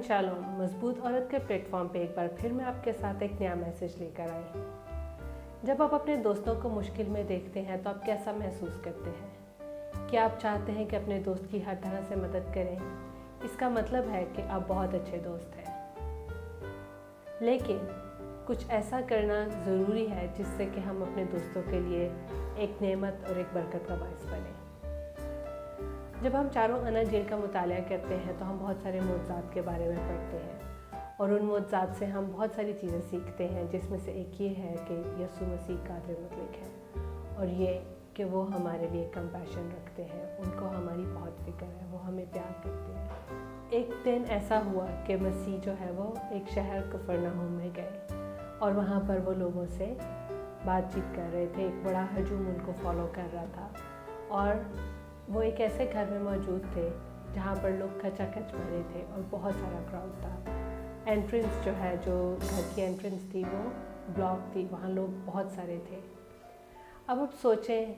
And shalom. मजबूत औरत के प्लेटफॉर्म पे एक बार फिर मैं आपके साथ एक नया मैसेज लेकर आई। जब आप अपने दोस्तों को मुश्किल में देखते हैं तो आप कैसा महसूस करते हैं? क्या आप चाहते हैं कि अपने दोस्त की हर तरह से मदद करें? इसका मतलब है कि आप बहुत अच्छे दोस्त हैं, लेकिन कुछ ऐसा करना ज़रूरी है जिससे कि हम अपने दोस्तों के लिए एक नेमत और एक बरकत का बायस बने। जब हम चारों अना जेल का मुताला करते हैं तो हम बहुत सारे मौज़ात के बारे में पढ़ते हैं और उन मौज़ात से हम बहुत सारी चीज़ें सीखते हैं, जिसमें से एक ये है कि यसु मसीह कादिर मुतलक है और ये कि वो हमारे लिए कंपैशन रखते हैं, उनको हमारी बहुत फिक्र है, वो हमें प्यार करते हैं। एक दिन ऐसा हुआ कि मसीह जो है वो एक शहर कफरनहूम में गए और वहाँ पर वो लोगों से बातचीत कर रहे थे। एक बड़ा हजूम उनको फॉलो कर रहा था और वो एक ऐसे घर में मौजूद थे जहाँ पर लोग खचाखच भरे थे और बहुत सारा क्राउड था। एंट्रेंस जो है, जो घर की एंट्रेंस थी वो ब्लॉक थी, वहाँ लोग बहुत सारे थे। अब आप सोचें,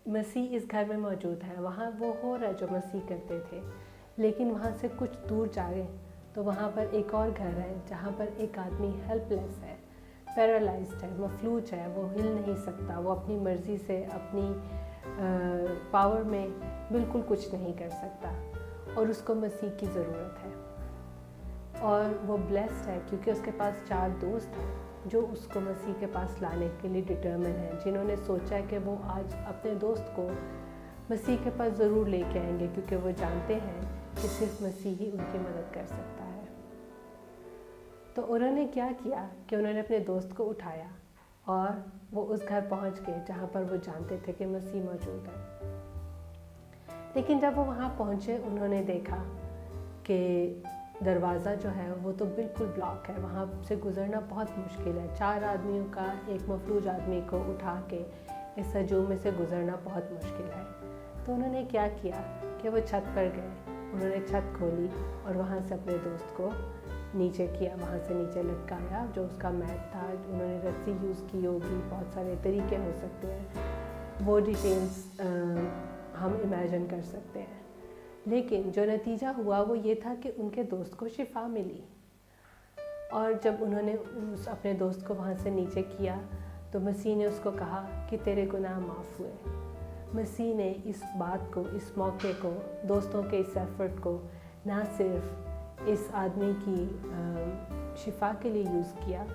मसीह इस घर में मौजूद है, वहाँ वो हो रहा है जो मसीह करते थे, लेकिन वहाँ से कुछ दूर जाए तो वहाँ पर एक और घर है जहाँ पर एक आदमी हेल्पलेस है, पैरालाइज्ड है, मफलूज है, वो हिल नहीं सकता, वो अपनी मर्ज़ी से अपनी पावर में बिल्कुल कुछ नहीं कर सकता और उसको मसीह की ज़रूरत है। और वो ब्लेस्ड है क्योंकि उसके पास 4 दोस्त हैं जो उसको मसीह के पास लाने के लिए डिटर्मिन हैं, जिन्होंने सोचा है कि वो आज अपने दोस्त को मसीह के पास ज़रूर लेके आएंगे, क्योंकि वो जानते हैं कि सिर्फ मसीह ही उनकी मदद कर सकता है। तो उन्होंने क्या किया कि उन्होंने अपने दोस्त को उठाया और वो उस घर पहुंच गए जहाँ पर वो जानते थे कि मसीह मौजूद है। लेकिन जब वो वहाँ पहुँचे उन्होंने देखा कि दरवाज़ा जो है वो तो बिल्कुल ब्लॉक है, वहाँ से गुज़रना बहुत मुश्किल है। 4 आदमियों का एक मफलूज आदमी को उठा के इस हजूम में से गुज़रना बहुत मुश्किल है। तो उन्होंने क्या किया कि वो छत पर गए, उन्होंने छत खोली और वहाँ से अपने दोस्त को नीचे किया, वहाँ से नीचे लटकाया। जो उसका मैट था, उन्होंने रस्सी यूज़ की होगी, बहुत सारे तरीके हो सकते हैं, वो डिटेल्स हम इमेजिन कर सकते हैं। लेकिन जो नतीजा हुआ वो ये था कि उनके दोस्त को शिफा मिली। और जब उन्होंने अपने दोस्त को वहाँ से नीचे किया तो मसीह ने उसको कहा कि तेरे गुनाह माफ़ हुए। मसीह ने इस बात को, इस मौके को, दोस्तों के इस एफर्ट को ना सिर्फ इस आदमी की शिफा के लिए यूज़ किया,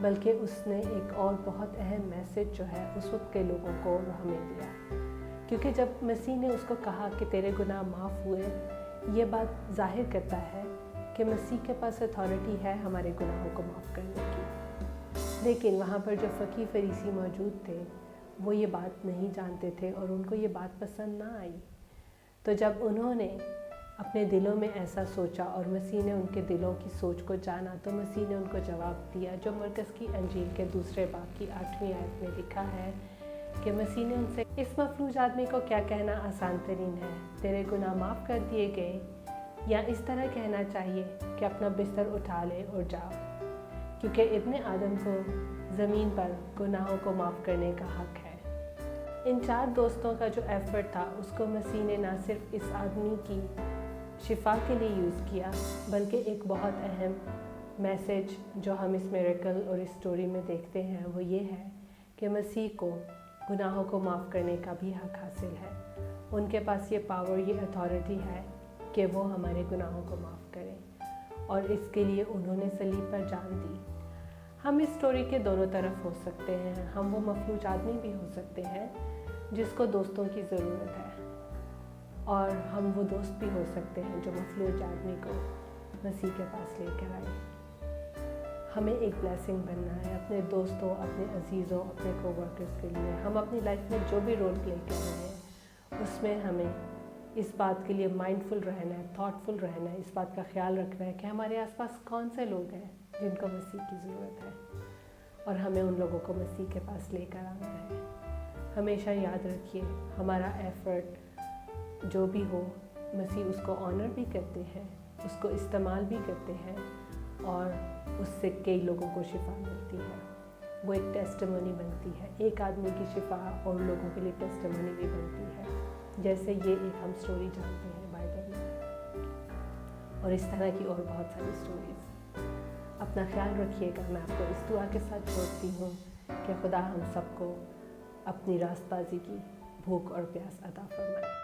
बल्कि उसने एक और बहुत अहम मैसेज जो है उस वक्त के लोगों को हमें दिया। क्योंकि जब मसीह ने उसको कहा कि तेरे गुनाह माफ़ हुए, ये बात जाहिर करता है कि मसीह के पास अथॉरिटी है हमारे गुनाहों को माफ़ करने की। लेकिन वहाँ पर जो फ़कीह फरीसी मौजूद थे वो ये बात नहीं जानते थे और उनको ये बात पसंद ना आई। तो जब उन्होंने अपने दिलों में ऐसा सोचा और मसीह ने उनके दिलों की सोच को जाना, तो मसीह ने उनको जवाब दिया, जो मरकज़ की अंजील के 2 बाब की 8वीं आयत में लिखा है कि मसीह ने उनसे, इस मफलूज आदमी को क्या कहना आसान तरीन है, तेरे गुनाह माफ़ कर दिए गए, या इस तरह कहना चाहिए कि अपना बिस्तर उठा ले और जाओ, क्योंकि इब्ने आदम को ज़मीन पर गुनाहों को माफ़ करने का हक़ है। इन 4 दोस्तों का जो एफ़र्ट था उसको मसीह ने ना सिर्फ इस आदमी की शिफा के लिए यूज़ किया, बल्कि एक बहुत अहम मैसेज जो हम इस मिरेकल और इस स्टोरी में देखते हैं वो ये है कि मसीह को गुनाहों को माफ़ करने का भी हक़ हासिल है। उनके पास ये पावर, ये अथॉरिटी है कि वो हमारे गुनाहों को माफ़ करें, और इसके लिए उन्होंने सलीब पर जान दी। हम इस स्टोरी के दोनों तरफ हो सकते हैं। हम वो मफलूज आदमी भी हो सकते हैं जिसको दोस्तों की ज़रूरत है, और हम वो दोस्त भी हो सकते हैं जो मफलूज आदमी को मसीह के पास लेकर आए। हमें एक ब्लेसिंग बनना है अपने दोस्तों, अपने अजीज़ों, अपने कोवर्कर्स के लिए। हम अपनी लाइफ में जो भी रोल प्ले कर रहे हैं उसमें हमें इस बात के लिए माइंडफुल रहना है, थॉटफुल रहना है, इस बात का ख्याल रखना है कि हमारे आसपास कौन से लोग हैं जिनको मसीह की ज़रूरत है, और हमें उन लोगों को मसीह के पास लेकर आना है। हमेशा याद रखिए, हमारा एफ़र्ट जो भी हो, मसीह उसको ऑनर भी करते हैं, उसको इस्तेमाल भी करते हैं, और उससे कई लोगों को शिफा मिलती है। वो एक टेस्टिमनी बनती है, एक आदमी की शिफा और लोगों के लिए टेस्टिमनी भी बनती है, जैसे ये एक हम स्टोरी जानते हैं बाइबल में। और इस तरह की और बहुत सारी स्टोरीज़। अपना ख्याल रखिएगा। मैं आपको इस दुआ के साथ छोड़ती हूँ कि खुदा हम सबको अपनी रास्तबाजी की भूख और प्यास अता फरमाए।